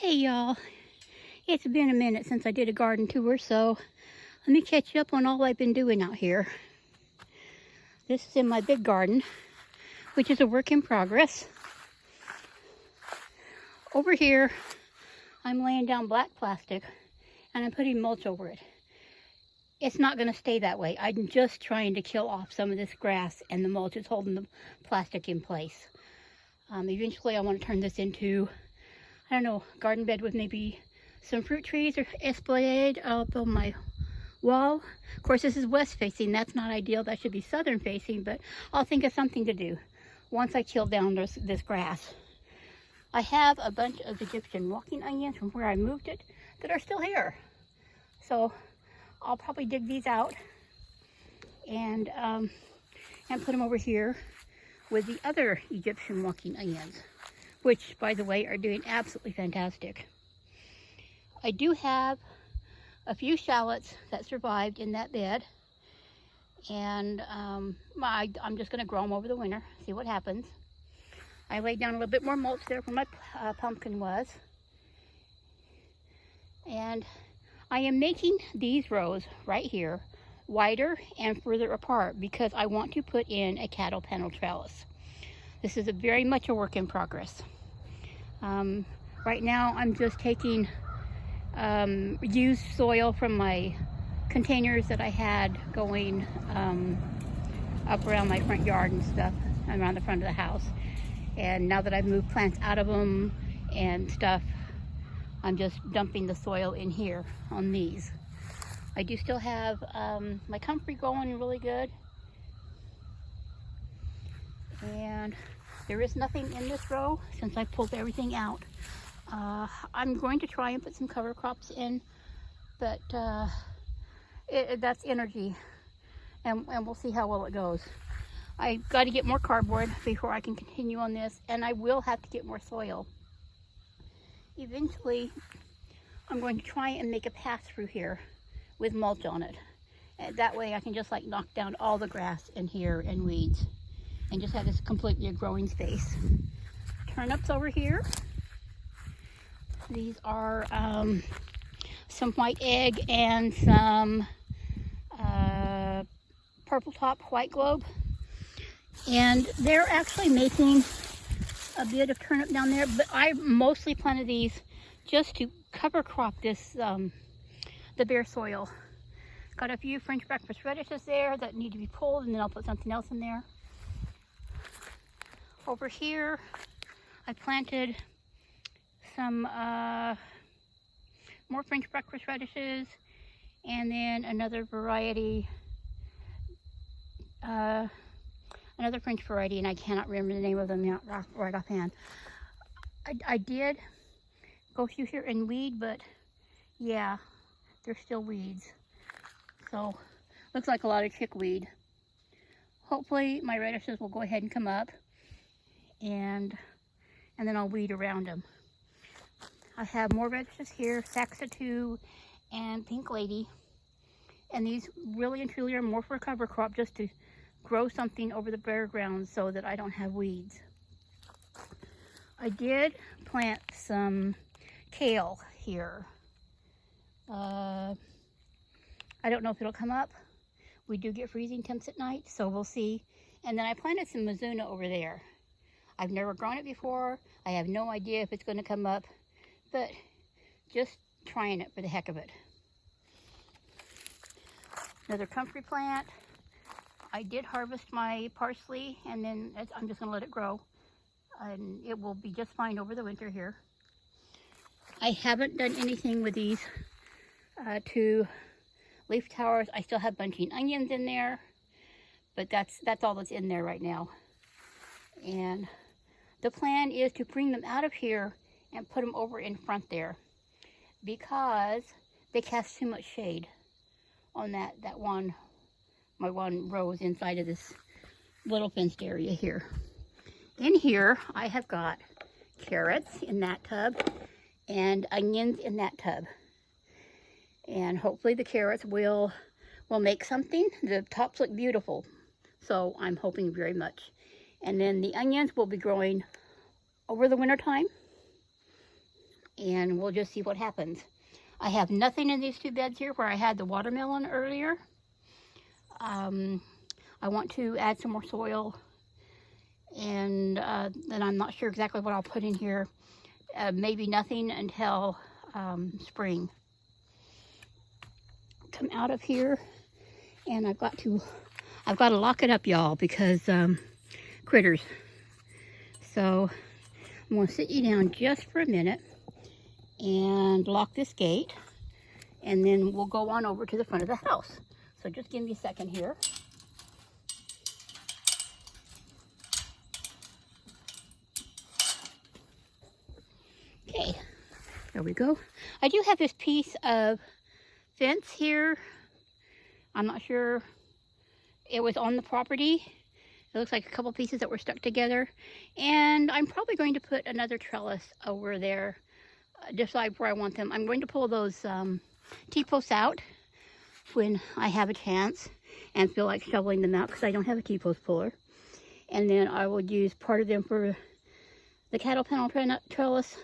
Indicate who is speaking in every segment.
Speaker 1: Hey y'all, it's been a minute since I did a garden tour, so let me catch you up on all I've been doing out here. This is in my big garden, which is a work in progress. Over here, I'm laying down black plastic and I'm putting mulch over it. It's not going to stay that way. I'm just trying to kill off some of this grass, and the mulch is holding the plastic in place. Eventually I want to turn this into, I don't know, garden bed with maybe some fruit trees or esplanade up on my wall. Of course, this is west facing. That's not ideal. That should be southern facing, but I'll think of something to do once I kill down this grass. I have a bunch of Egyptian walking onions from where I moved it that are still here. So I'll probably dig these out and put them over here with the other Egyptian walking onions, which, by the way, are doing absolutely fantastic. I do have a few shallots that survived in that bed, and I'm just going to grow them over the winter, see what happens. I laid down a little bit more mulch there where my pumpkin was, and I am making these rows right here wider and further apart because I want to put in a cattle panel trellis. This is very much a work in progress. Right now I'm just taking used soil from my containers that I had going up around my front yard and stuff, around the front of the house. And now that I've moved plants out of them and stuff, I'm just dumping the soil in here on these. I do still have my comfrey going really good. And there is nothing in this row since I pulled everything out. I'm going to try and put some cover crops in, but that's energy, and we'll see how well it goes. I've got to get more cardboard before I can continue on this, and I will have to get more soil. Eventually, I'm going to try and make a path through here with mulch on it. And that way I can just like knock down all the grass in here and weeds and just have this completely a growing space. Turnips over here. These are some white egg and some purple top white globe. And they're actually making a bit of turnip down there, but I mostly planted these just to cover crop this, the bare soil. Got a few French breakfast radishes there that need to be pulled, and then I'll put something else in there. Over here, I planted some more French breakfast radishes, and then another variety, another French variety, and I cannot remember the name of them right offhand. I did go through here and weed, but yeah, there's still weeds. So, looks like a lot of chickweed. Hopefully my radishes will go ahead and come up, and then I'll weed around them. I have more radishes here, Saxatu and Pink Lady, and these really and truly are more for a cover crop, just to grow something over the bare ground so that I don't have weeds. I did plant some kale here. I don't know if it'll come up. We do get freezing temps at night, so we'll see. And then I planted some Mizuna over there. I've never grown it before. I have no idea if it's going to come up, but just trying it for the heck of it. Another comfrey plant. I did harvest my parsley, and then I'm just going to let it grow. And it will be just fine over the winter here. I haven't done anything with these two leaf towers. I still have bunching onions in there, but that's all that's in there right now. And the plan is to bring them out of here and put them over in front there, because they cast too much shade on my one row is inside of this little fenced area here. In here I have got carrots in that tub and onions in that tub. And hopefully the carrots will make something. The tops look beautiful, so I'm hoping very much. And then the onions will be growing over the winter time. and we'll just see what happens. I have nothing in these two beds here where I had the watermelon earlier. I want to add some more soil, and then I'm not sure exactly what I'll put in here. Maybe nothing until spring. Come out of here, and I've got to lock it up, y'all, because critters. So I'm going to sit you down just for a minute and lock this gate, and then we'll go on over to the front of the house. So just give me a second here. Okay, there we go. I do have this piece of fence here. I'm not sure, it was on the property. It looks like a couple pieces that were stuck together, and I'm probably going to put another trellis over there, decide where I want them. I'm going to pull those T-posts out when I have a chance and feel like shoveling them out, because I don't have a T-post puller. And then I will use part of them for the cattle panel trellis,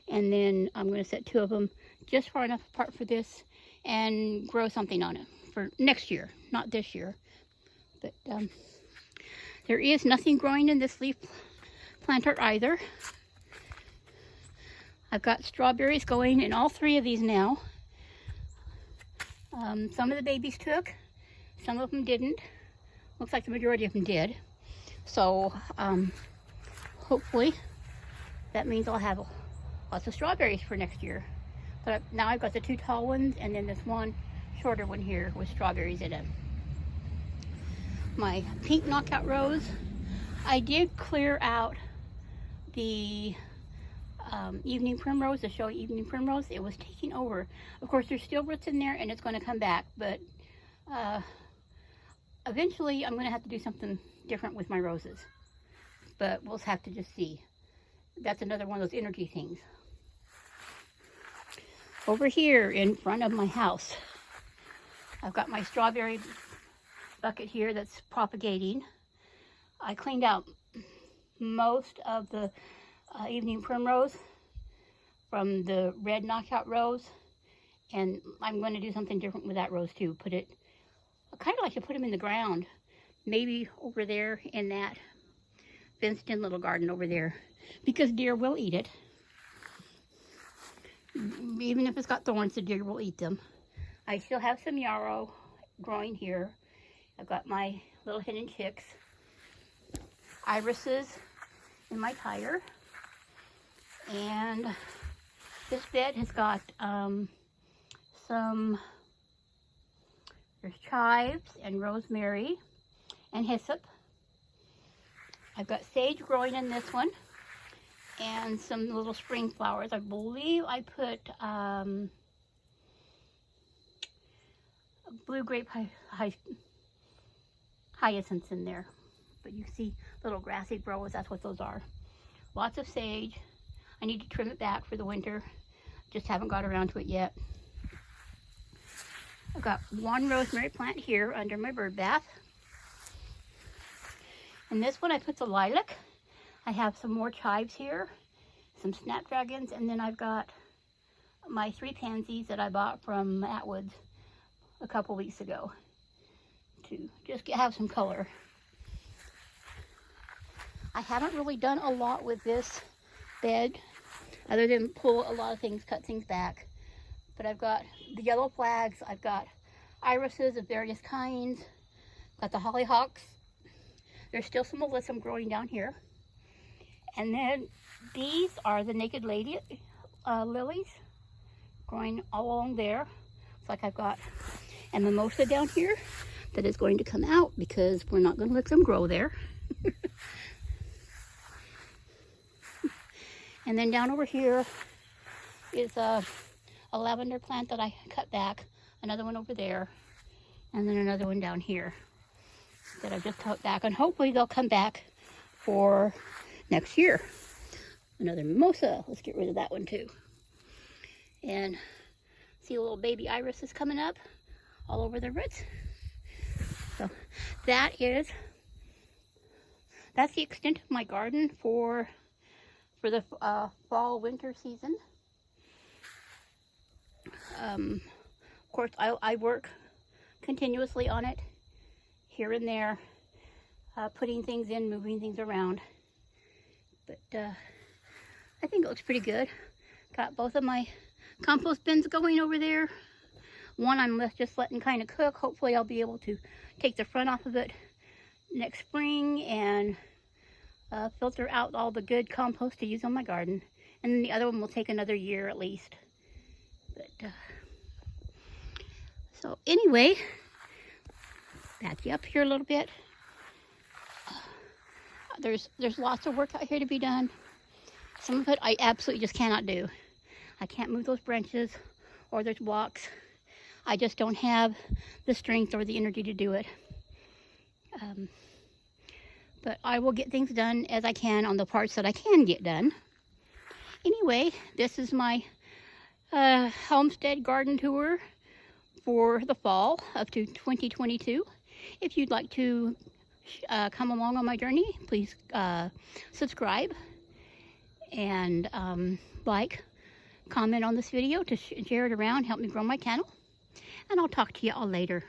Speaker 1: and then I'm going to set two of them just far enough apart for this and grow something on it for next year, not this year. But there is nothing growing in this leaf planter either. I've got strawberries going in all three of these now. Some of the babies took, some of them didn't. Looks like the majority of them did. So hopefully that means I'll have lots of strawberries for next year. But now I've got the two tall ones and then this one shorter one here with strawberries in it. My pink knockout rose, I did clear out the evening primrose, the showy evening primrose. It was taking over. Of course, there's still roots in there and it's going to come back, but eventually I'm going to have to do something different with my roses. But we'll have to just see. That's another one of those energy things. Over here in front of my house, I've got my strawberry bucket here that's propagating. I cleaned out most of the evening primrose from the red knockout rose, and I'm going to do something different with that rose too. I kind of like to put them in the ground, maybe over there in that fenced in little garden over there, because deer will eat it. Even if it's got thorns, the deer will eat them. I still have some yarrow growing here. I've got my little hidden chicks, irises in my tire, and this bed has got there's chives and rosemary and hyssop. I've got sage growing in this one, and some little spring flowers. I believe I put blue grape hyacinths in there, but you see little grassy growers, that's what those are. Lots of sage. I need to trim it back for the winter, just haven't got around to it yet. I've got one rosemary plant here under my bird bath, and this one I put the lilac. I have some more chives here, some snapdragons, and then I've got my 3 pansies that I bought from Atwood's a couple weeks ago to just have some color. I haven't really done a lot with this bed other than pull a lot of things, cut things back. But I've got the yellow flags, I've got irises of various kinds, got the hollyhocks. There's still some alyssum growing down here. And then these are the naked lady lilies growing all along there. It's like I've got a mimosa down here that is going to come out because we're not going to let them grow there. And then down over here is a lavender plant that I cut back, another one over there, and then another one down here that I just cut back, and hopefully they'll come back for next year. Another mimosa, let's get rid of that one too. And see a little baby iris is coming up all over the roots. So that's the extent of my garden for the fall winter season. Of course, I work continuously on it, here and there, putting things in, moving things around. But I think it looks pretty good. Got both of my compost bins going over there. One I'm just letting kind of cook. Hopefully I'll be able to take the front off of it next spring and filter out all the good compost to use on my garden. And then the other one will take another year at least. But so anyway, back you up here a little bit. There's lots of work out here to be done. Some of it I absolutely just cannot do. I can't move those branches, or there's blocks. I just don't have the strength or the energy to do it. But I will get things done as I can on the parts that I can get done. Anyway, this is my homestead garden tour for the fall of 2022. If you'd like to come along on my journey, please subscribe and like, comment on this video to share it around, help me grow my channel. And I'll talk to you all later.